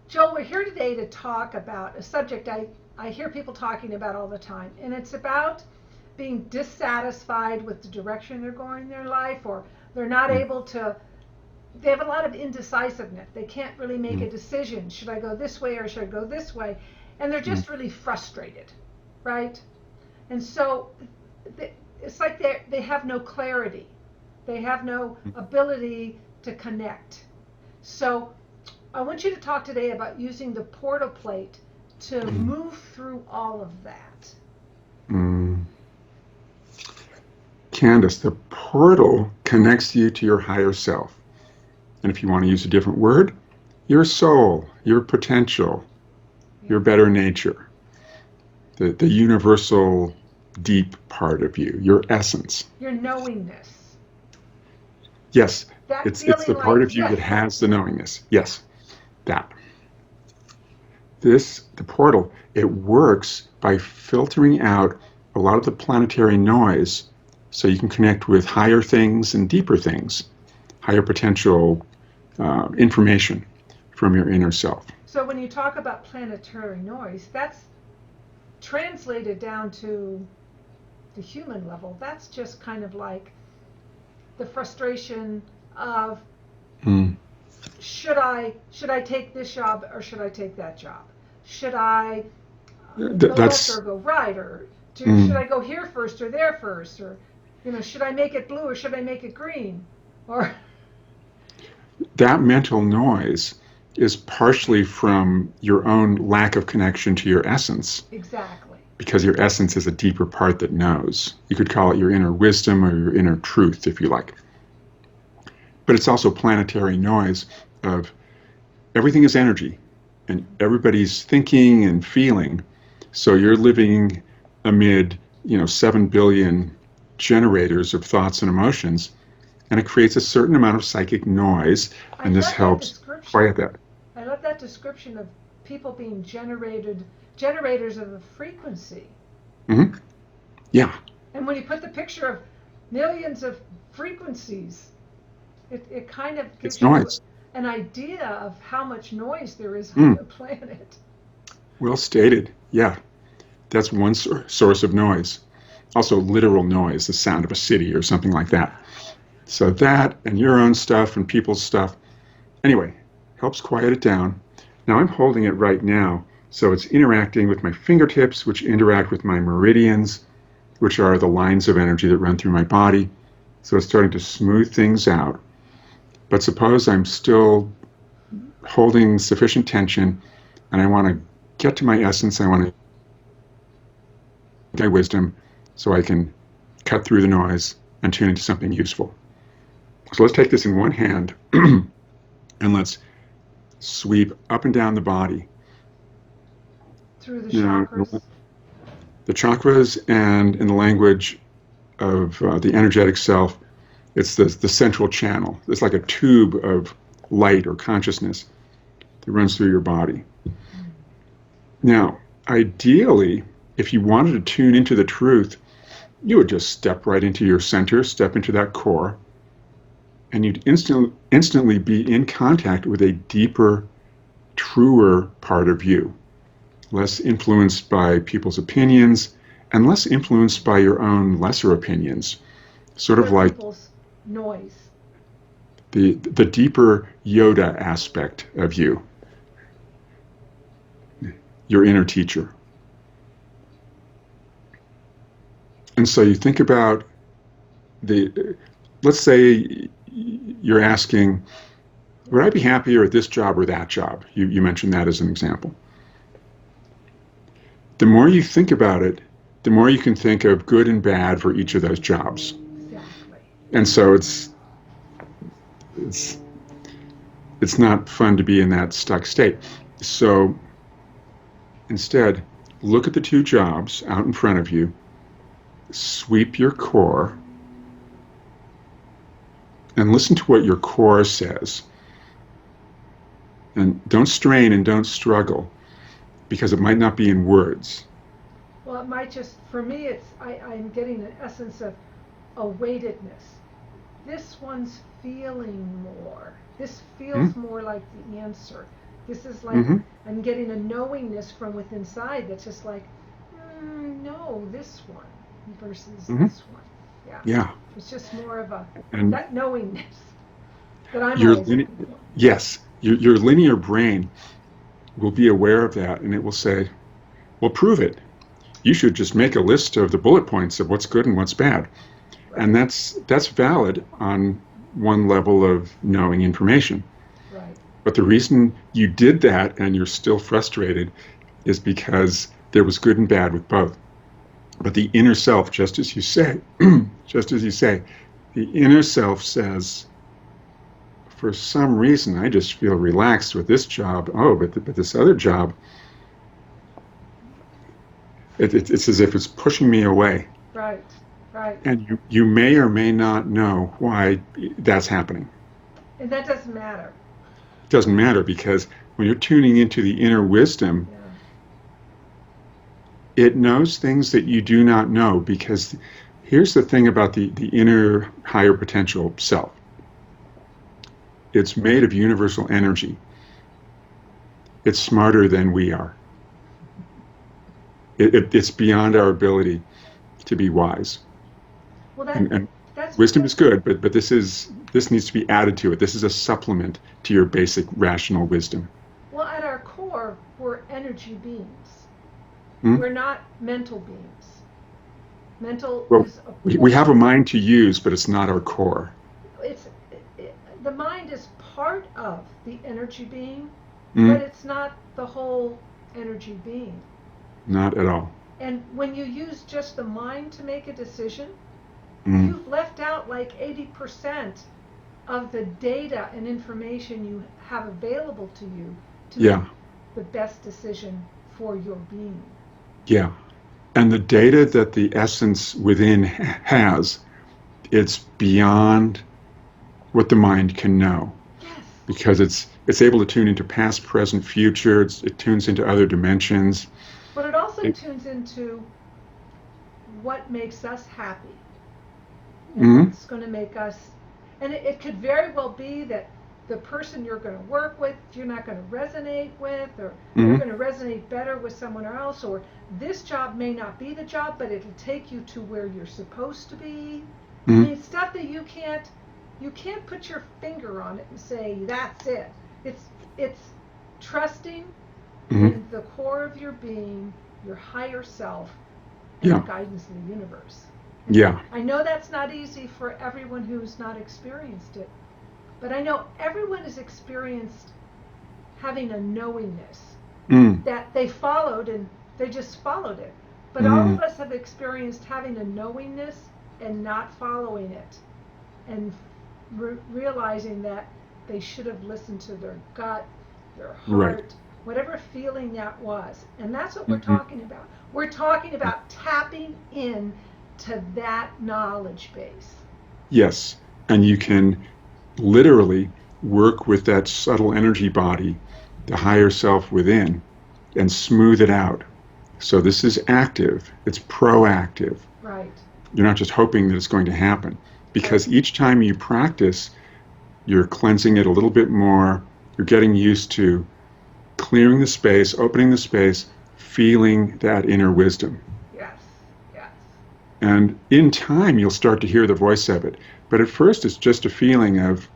Joel, we're here today to talk about a subject I hear people talking about all the time, and it's about being dissatisfied with the direction they're going in their life, or they're not Mm, able to, they have a lot of indecisiveness. They can't really make mm, a decision. Should I go this way or should I go this way? And they're mm, just really frustrated, right? And so it's like they have no clarity. They have no mm, ability to connect. So I want you to talk today about using the portal plate to mm, move through all of that. mm. Candace, the portal connects you to your higher self. And if you want to use a different word, your soul, your potential, Yeah. your better nature, the universal deep part of you, your essence. Your knowingness. Yes, That it's feeling the part like, of you yes. that has the knowingness. Yes, that. The portal, it works by filtering out a lot of the planetary noise so you can connect with higher things and deeper things, higher potential information from your inner self. So when you talk about planetary noise, that's translated down to the human level. That's just kind of like the frustration of Mm. should I take this job or should I take that job? Should I go left or That's go right, or should mm, I go here first or there first, or should I make it blue or should I make it green, or that mental noise is partially from your own lack of connection to your essence, exactly. because your essence is a deeper part that knows. You could call it your inner wisdom or your inner truth, if you like. But it's also planetary noise of everything is energy and everybody's thinking and feeling. So you're living amid, 7 billion generators of thoughts and emotions, and it creates a certain amount of psychic noise, I and this love that helps description. quiet that. I love that description of people being generators of a frequency. Hmm. Yeah, And when you put the picture of millions of frequencies, it kind of it's gives you noise. an idea of how much noise there is on Mm, the planet. well stated. Yeah, that's one source of noise. Also, literal noise, the sound of a city or something like Yeah. that. So that and your own stuff and people's stuff, anyway, helps quiet it down. Now I'm holding it right now, so it's interacting with my fingertips, which interact with my meridians, which are the lines of energy that run through my body. So it's starting to smooth things out. But suppose I'm still holding sufficient tension and I want to get to my essence, I want to get my wisdom so I can cut through the noise and tune into something useful. So let's take this in one hand and let's sweep up and down the body. Through the Now, chakras. the chakras, and in the language of the energetic self, it's the central channel. It's like a tube of light or consciousness that runs through your body. Now, ideally, if you wanted to tune into the truth, you would just step right into your center, step into that core, and you'd instantly be in contact with a deeper, truer part of you, less influenced by people's opinions and less influenced by your own lesser opinions, sort of Other like people's noise. the deeper Yoda aspect of you, your inner teacher. And so you think about let's say you're asking, would I be happier at this job or that job? You mentioned that as an example. The more you think about it, the more you can think of good and bad for each of those jobs. Exactly. And so it's it's not fun to be in that stuck state. So instead, look at the two jobs out in front of you, sweep your core, and listen to what your core says. And don't strain and don't struggle, because it might not be in words. Well, it might just, for me, I'm getting an essence of a weightedness. This one's feeling more. This Hmm? feels more like the answer. This is like, Mm-hmm. I'm getting a knowingness from within inside that's just like, no, this one versus Mm-hmm. this one. Yeah. Yeah. It's just more of a, And that knowingness that I'm your always looking for. yes, your linear brain will be aware of that, and it will say, "Well, prove it. You should just make a list of the bullet points of what's good and what's bad." Right. And that's valid on one level of knowing information. Right. But the reason you did that and you're still frustrated is because there was good and bad with both. But the inner self, just as you say, the inner self says, for some reason, I just feel relaxed with this job. Oh, but this other job, it's as if it's pushing me away. Right. Right. And you may or may not know why that's happening. And that doesn't matter. It doesn't matter, because when you're tuning into the inner wisdom, Yeah. it knows things that you do not know. Because here's the thing about the inner higher potential self. It's made of universal energy. It's smarter than we are. It's beyond our ability to be wise. Well, And that's wisdom is good, but this needs to be added to it. This is a supplement to your basic rational wisdom. Well, at our core, we're energy beings. Hmm? We're not mental beings. Mental Well, is we have a mind to use, but it's not our core. The mind is part of the energy being, Hmm? but it's not the whole energy being. Not at all. And when you use just the mind to make a decision, Hmm? you've left out like 80% of the data and information you have available to you to Yeah. make the best decision for your being. Yeah. And the data that the essence within has, it's beyond what the mind can know. Yes. Because it's able to tune into past, present, future. It tunes into other dimensions. But it also tunes into what makes us happy. And Mm-hmm. what's going to make us, and it could very well be that the person you're going to work with, you're not going to resonate with, or you're going to resonate better with someone else, or this job may not be the job, but it'll take you to where you're supposed to be. I mean, stuff that you can't put your finger on it and say that's it. It's trusting in the core of your being, your higher self, and the guidance of the universe. Yeah. I know that's not easy for everyone who's not experienced it, but I know everyone has experienced having a knowingness that they followed and they just followed it. But all of us have experienced having a knowingness and not following it, and realizing that they should have listened to their gut, their heart, Right. whatever feeling that was. And that's what we're talking about. We're talking about tapping in to that knowledge base. Yes. And you can literally work with that subtle energy body, the higher self within, and smooth it out. So this is active. It's proactive. Right. You're not just hoping that it's going to happen. Because each time you practice, you're cleansing it a little bit more. You're getting used to clearing the space, opening the space, feeling that inner wisdom. Yes. Yes. And in time, you'll start to hear the voice of it. But at first, it's just a feeling of,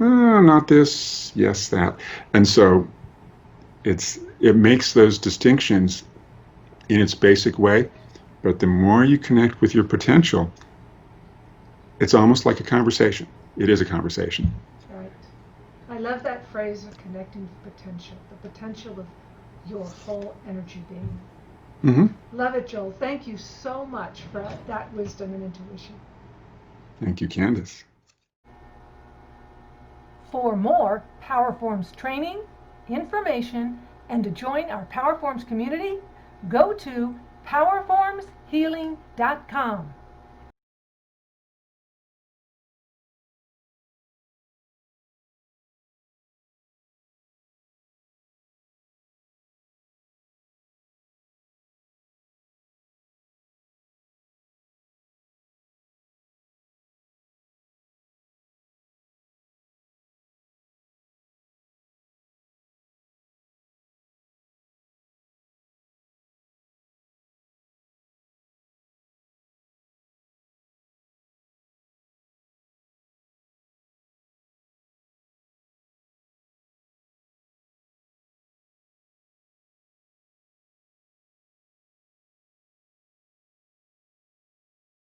oh, not this, yes, that. And so it makes those distinctions in its basic way. But the more you connect with your potential, it's almost like a conversation. It is a conversation. Right. I love that phrase of connecting to potential, the potential of your whole energy being. Mm-hmm. Love it, Joel. Thank you so much for that wisdom and intuition. Thank you, Candace. For more Powerforms training, information, and to join our Powerforms community, go to powerformshealing.com.